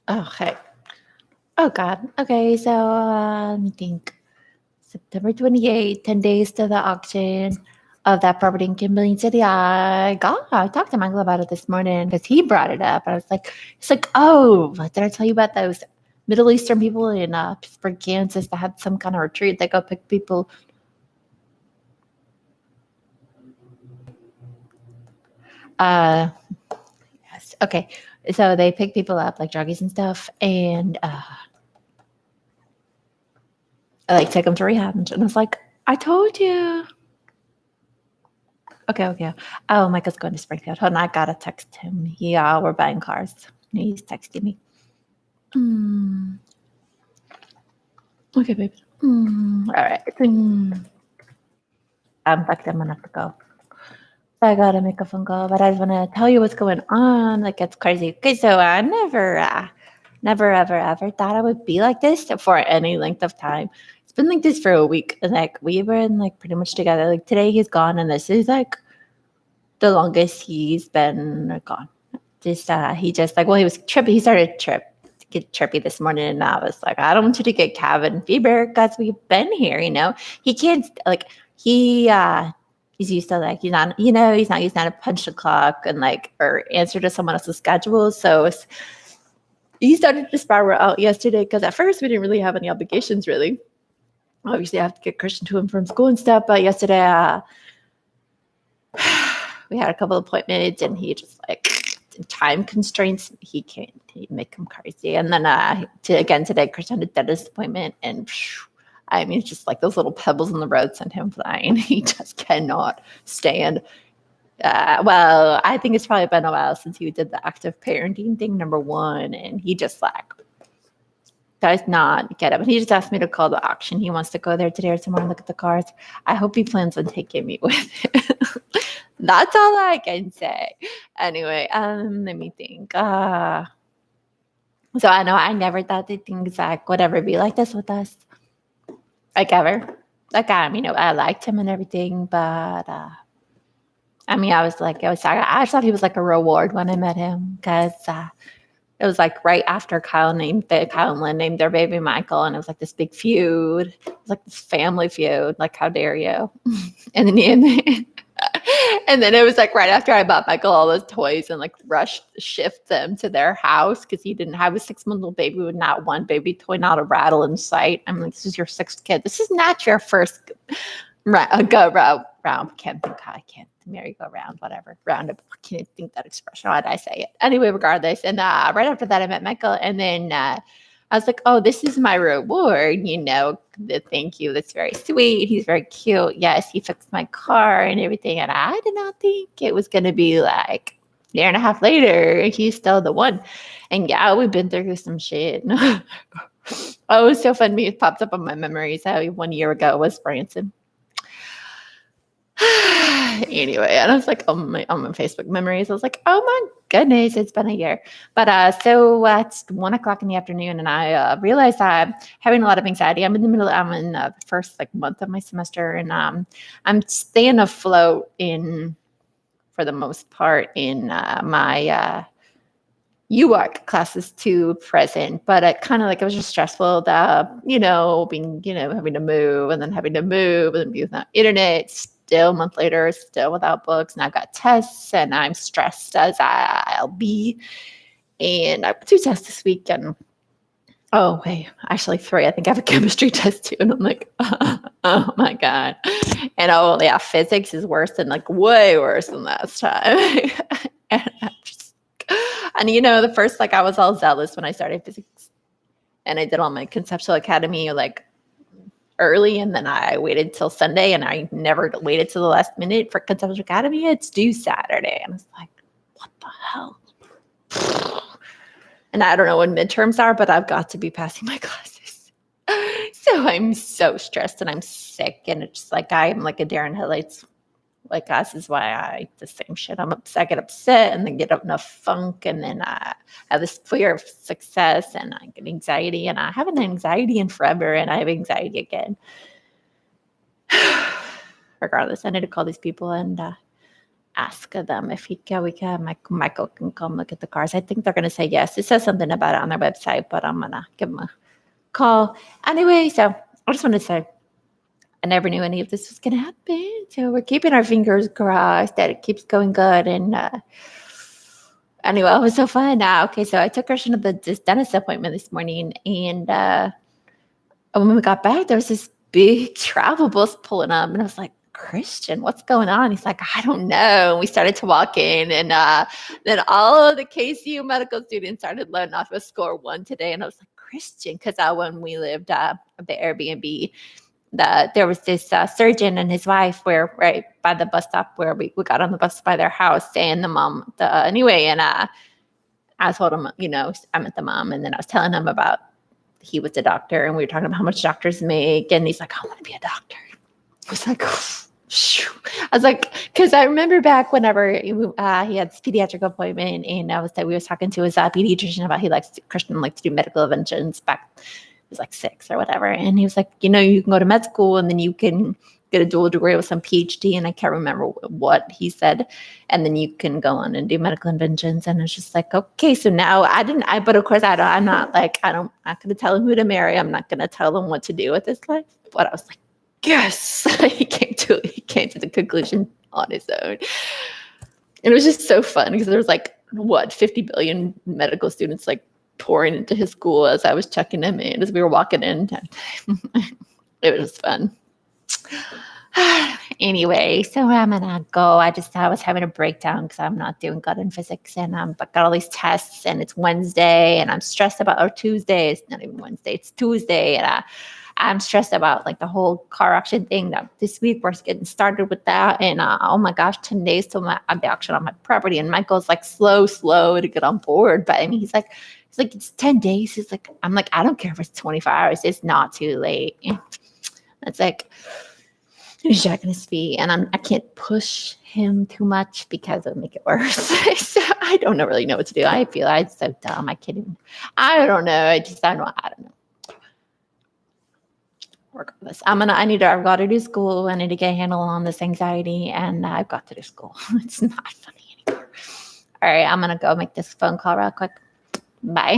Okay. Oh God. Okay, so let me think. September 28th, 10 days to the auction of that property in Kimberly City. I talked to Michael about it this morning because he brought it up. I was like, he's like, oh, did I tell you about those Middle Eastern people in Pittsburgh, Kansas that had some kind of retreat? They go pick people. Uh, yes. Okay. So they pick people up like druggies and stuff, and like take them to rehab. And I was like, I told you. Okay, okay. Oh, Micah's going to Springfield. Hold on, I gotta text him. Yeah, we're buying cars. He's texting me. Mm. Okay, baby. All right. Fuck, I'm gonna have to go. I gotta make a phone call, but I just want to tell you what's going on. Like, it's crazy. Okay, so I never, ever thought I would be like this for any length of time. It's been like this for a week. And like, we've been like pretty much together. Like, today he's gone, and this is like the longest he's been gone. He just like, well, he was trippy. He started get trippy this morning, and I was like, I don't want you to get cabin fever because we've been here. He can't like he's used to like he's not used to punch the clock and like or answer to someone else's schedule. So he started to spiral out yesterday because at first we didn't really have any obligations really. Obviously, I have to get Christian to him from school and stuff, but yesterday we had a couple appointments, and he just like time constraints. He make him crazy. And then today, Chris had a dentist appointment, and I mean, it's just like those little pebbles in the road sent him flying. He just cannot stand. Well, I think it's probably been a while since he did the active parenting thing, number one, and he just like does not get it. But he just asked me to call the auction. He wants to go there today or tomorrow and look at the cars. I hope he plans on taking me with him. That's all I can say. Anyway, let me think. So I know I never thought that things like would ever be like this with us. Like ever. Like I liked him and everything, but I thought he was like a reward when I met him because it was like right after Kyle and Lynn named their baby Michael, and it was like this big feud. It was like this family feud. Like, how dare you? and then and then it was like right after I bought Michael all those toys and like rushed shift them to their house because he didn't have a 6-month-old baby with not one baby toy, not a rattle in sight. I'm like, this is your 6th kid. This is not your first go round. I can't merry-go-round, whatever. Roundabout. I can't think that expression. How did I say it? Anyway, regardless. And right after that, I met Michael. And then I was like, oh, this is my reward. The thank you. That's very sweet. He's very cute. Yes, he fixed my car and everything. And I did not think it was going to be like a year and a half later. He's still the one. And yeah, we've been through some shit. Oh, it was so fun. It popped up on my memories how 1 year ago was Branson. Anyway, and I was like on my Facebook memories, I was like, oh my goodness, it's been a year. But so it's 1:00 in the afternoon, and I realized I'm having a lot of anxiety. I'm in the first like month of my semester, and I'm staying afloat for the most part in my UARC classes to present, but it kind of like it was just stressful that being having to move and then be without internet. Still a month later, still without books, and I've got tests, and I'm stressed as I'll be. And I have 2 tests this week, and oh wait, actually 3. I think I have a chemistry test too, and I'm like, oh my god. And oh yeah, physics is worse than like way worse than last time. and the first I was all zealous when I started physics, and I did all my conceptual academy like early, and then I waited till Sunday, and I never waited till the last minute for Conceptual Academy. It's due Saturday. And I was like, what the hell? And I don't know when midterms are, but I've got to be passing my classes. So I'm so stressed, and I'm sick, and it's just like I'm like a deer in headlights. Like, this is why I the same shit. I get upset and then get up in a funk, and then I have this fear of success, and I get anxiety, and I haven't had anxiety in forever, and I have anxiety again. Regardless, I need to call these people and ask them if Michael can come look at the cars. I think they're going to say yes. It says something about it on their website, but I'm going to give them a call. Anyway, so I just wanted to say, I never knew any of this was going to happen. So we're keeping our fingers crossed that it keeps going good. And anyway, it was so fun. Okay, so I took Christian to this dentist appointment this morning. And when we got back, there was this big travel bus pulling up. And I was like, Christian, what's going on? He's like, I don't know. And we started to walk in. And then all of the KCU medical students started letting off a score 1 today. And I was like, Christian, because when we lived at the Airbnb, there was this surgeon and his wife were right by the bus stop where we got on the bus by their house, and the mom, anyway, and I told him, I met the mom, and then I was telling him about he was a doctor, and we were talking about how much doctors make, and he's like, I want to be a doctor. I was like, shoo. I was like, because I remember back whenever he had this pediatric appointment, and we was talking to his pediatrician about Christian likes to do medical interventions back. He was like 6 or whatever. And he was like, you can go to med school and then you can get a dual degree with some PhD. And I can't remember what he said. And then you can go on and do medical interventions. And it's just like, okay, so now but of course I'm not going to tell him who to marry. I'm not going to tell him what to do with his life. But I was like, yes, he came to the conclusion on his own. And it was just so fun because there was 50 billion medical students pouring into his school as I was checking him in, as we were walking in. It was fun. Anyway, so I'm gonna go. I was having a breakdown because I'm not doing good in physics, and I got all these tests, and it's Wednesday, and I'm stressed about, or Tuesday. It's not even Wednesday, it's Tuesday, and I'm stressed about the whole car auction thing. That this week we're getting started with that, and oh my gosh, 10 days till the auction on my property, and Michael's slow to get on board, but I mean he's like it's 10 days. He's like, I'm like, I don't care if it's 24 hours. It's not too late. It's like he's dragging his feet, and I can't push him too much because it'll make it worse. So I don't really know what to do. I feel I'm so dumb. I can't even. I don't know. I don't know. Regardless, I've got to do school. I need to get a handle on this anxiety, and I've got to do school. It's not funny anymore. All right, I'm gonna go make this phone call real quick. Bye.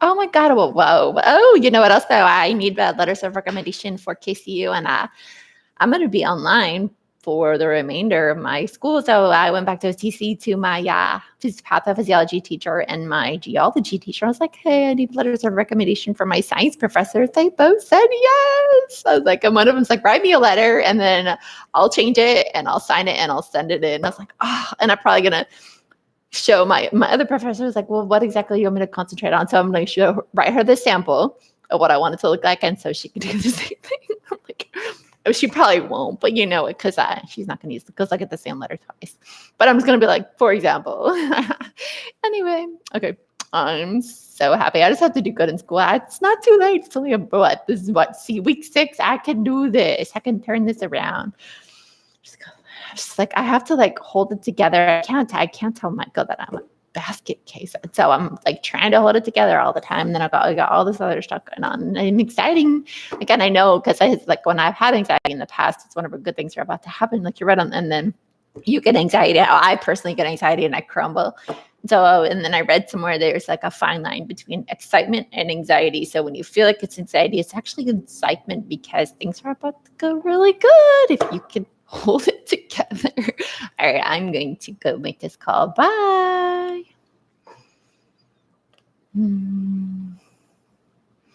Oh my God. Whoa. Oh, you know what else though? I need letters of recommendation for KCU, and I'm going to be online for the remainder of my school. So I went back to TC to my pathophysiology teacher and my geology teacher. I was like, hey, I need letters of recommendation for my science professors. They both said yes. I was like, and one of them's like, write me a letter and then I'll change it and I'll sign it and I'll send it in. I was like, and I'm probably going to show my other professor was like, well, what exactly do you want me to concentrate on? So I'm going to write her the sample of what I want it to look like, and so she can do the same thing. I'm like, she probably won't, but because she's not going to use it because I get the same letter twice. But I'm just going to be like, for example. Anyway, okay. I'm so happy. I just have to do good in school. It's not too late. It's only week 6. I can do this. I can turn this around. Just I have to hold it together. I can't tell Michael that I'm a basket case. So I'm trying to hold it together all the time. And then I got all this other stuff going on. And I'm exciting. Again, I know because when I've had anxiety in the past, it's one of the good things are about to happen. You're right on, and then you get anxiety. I personally get anxiety and I crumble. So, and then I read somewhere there's a fine line between excitement and anxiety. So when you feel like it's anxiety, it's actually excitement because things are about to go really good if you can hold it together. All right, I'm going to go make this call. Bye.